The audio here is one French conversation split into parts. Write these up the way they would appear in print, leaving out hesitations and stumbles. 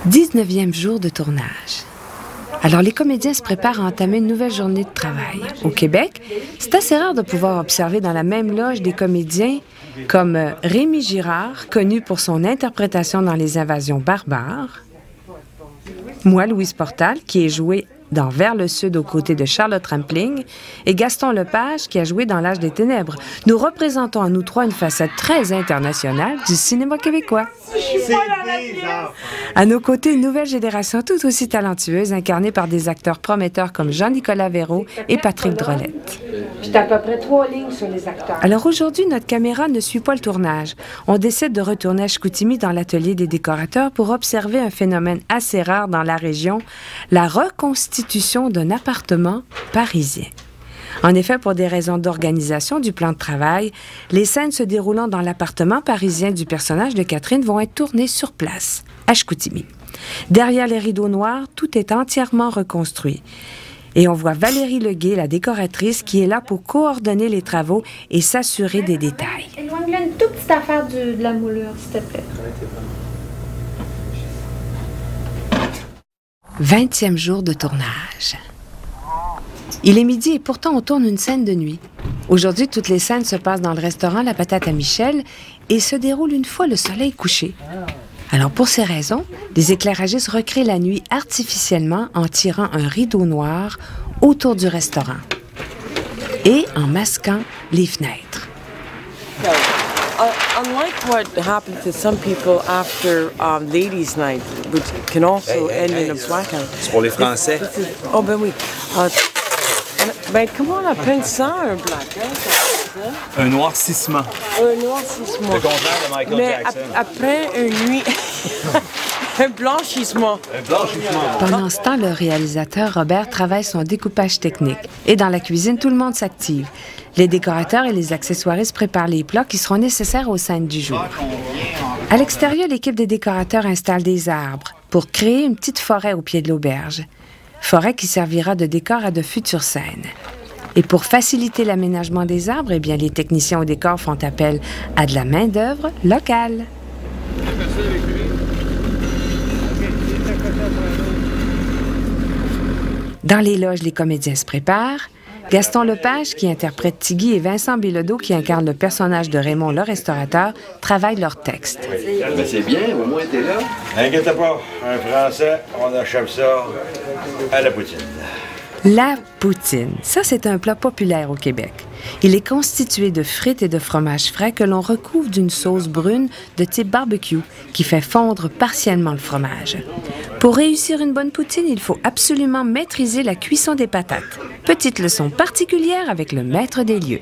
19e jour de tournage. Alors, les comédiens se préparent à entamer une nouvelle journée de travail. Au Québec, c'est assez rare de pouvoir observer dans la même loge des comédiens comme Rémi Girard, connu pour son interprétation dans Les Invasions barbares, moi, Louise Portal, qui est joué dans Vers le Sud aux côtés de Charlotte Rampling, et Gaston Lepage, qui a joué dans L'Âge des Ténèbres. Nous représentons à nous trois une facette très internationale du cinéma québécois. À nos côtés, une nouvelle génération tout aussi talentueuse, incarnée par des acteurs prometteurs comme Jean-Nicolas Véraud et Patrick Drolet. J'ai à peu près 3 lignes sur les acteurs. Alors aujourd'hui, notre caméra ne suit pas le tournage. On décide de retourner à Chicoutimi dans l'atelier des décorateurs pour observer un phénomène assez rare dans la région, la reconstitution d'un appartement parisien. En effet, pour des raisons d'organisation du plan de travail, les scènes se déroulant dans l'appartement parisien du personnage de Catherine vont être tournées sur place, à Chicoutimi. Derrière les rideaux noirs, tout est entièrement reconstruit. Et on voit Valérie Leguay, la décoratrice, qui est là pour coordonner les travaux et s'assurer des détails. Éloigne-le une toute petite affaire de la moulure, s'il te plaît. 20e jour de tournage. Il est midi et pourtant on tourne une scène de nuit. Aujourd'hui, toutes les scènes se passent dans le restaurant La Patate à Michel et se déroulent une fois le soleil couché. Alors pour ces raisons, les éclairagistes recréent la nuit artificiellement en tirant un rideau noir autour du restaurant et en masquant les fenêtres. Unlike what happened to some people after Ladies' Night, which can also end in a blackout. C'est pour les Français. Oh ben oui. Ben comment on appelle ça, un blackout? Un noircissement. Un noircissement. Le contraire de Michael Jackson. Mais après une nuit, un blanchissement. Un blanchissement. Pendant ce temps, le réalisateur Robert travaille son découpage technique. Et dans la cuisine, tout le monde s'active. Les décorateurs et les accessoiristes préparent les plats qui seront nécessaires aux scènes du jour. À l'extérieur, l'équipe des décorateurs installe des arbres pour créer une petite forêt au pied de l'auberge. Forêt qui servira de décor à de futures scènes. Et pour faciliter l'aménagement des arbres, eh bien, les techniciens au décor font appel à de la main-d'œuvre locale. Dans les loges, les comédiens se préparent. Gaston Lepage, qui interprète Tigui, et Vincent Bilodeau, qui incarne le personnage de Raymond le restaurateur, travaillent leur texte. Ben c'est bien, au moins t'es là. Inquiète pas, un Français, on achève ça à la poutine. La poutine, ça c'est un plat populaire au Québec. Il est constitué de frites et de fromage frais que l'on recouvre d'une sauce brune de type barbecue qui fait fondre partiellement le fromage. Pour réussir une bonne poutine, il faut absolument maîtriser la cuisson des patates. Petite leçon particulière avec le maître des lieux.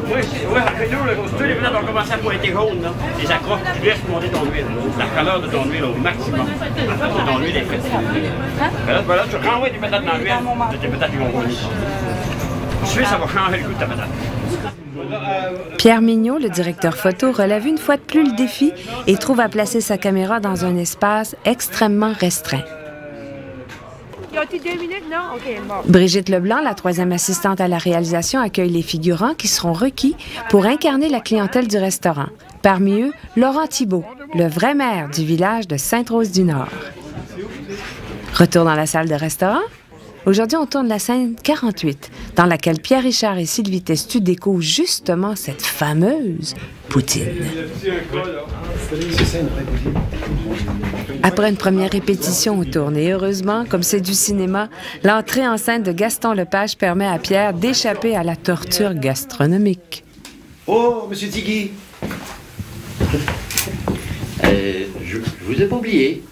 Oui, après nous, tous les patates ont commencé à pointer jaune, là. Les accroches, tu laisses monter ton huile. La chaleur de ton huile au maximum. En fait, ton huile est faite. Voilà, tu renvoies des patates dans l'huile, tes patates vont rouler. Ensuite, ça va changer le goût de ta patate. Pierre Mignot, le directeur photo, relève une fois de plus le défi et trouve à placer sa caméra dans un espace extrêmement restreint. Brigitte Leblanc, la troisième assistante à la réalisation, accueille les figurants qui seront requis pour incarner la clientèle du restaurant. Parmi eux, Laurent Thibault, le vrai maire du village de Sainte-Rose-du-Nord. Retour dans la salle de restaurant. Aujourd'hui, on tourne la scène 48, dans laquelle Pierre Richard et Sylvie Testu découvrent justement cette fameuse poutine. Après une première répétition, on tourne. Et heureusement, comme c'est du cinéma, l'entrée en scène de Gaston Lepage permet à Pierre d'échapper à la torture gastronomique. Oh, Monsieur Tigui! Je vous ai pas oublié.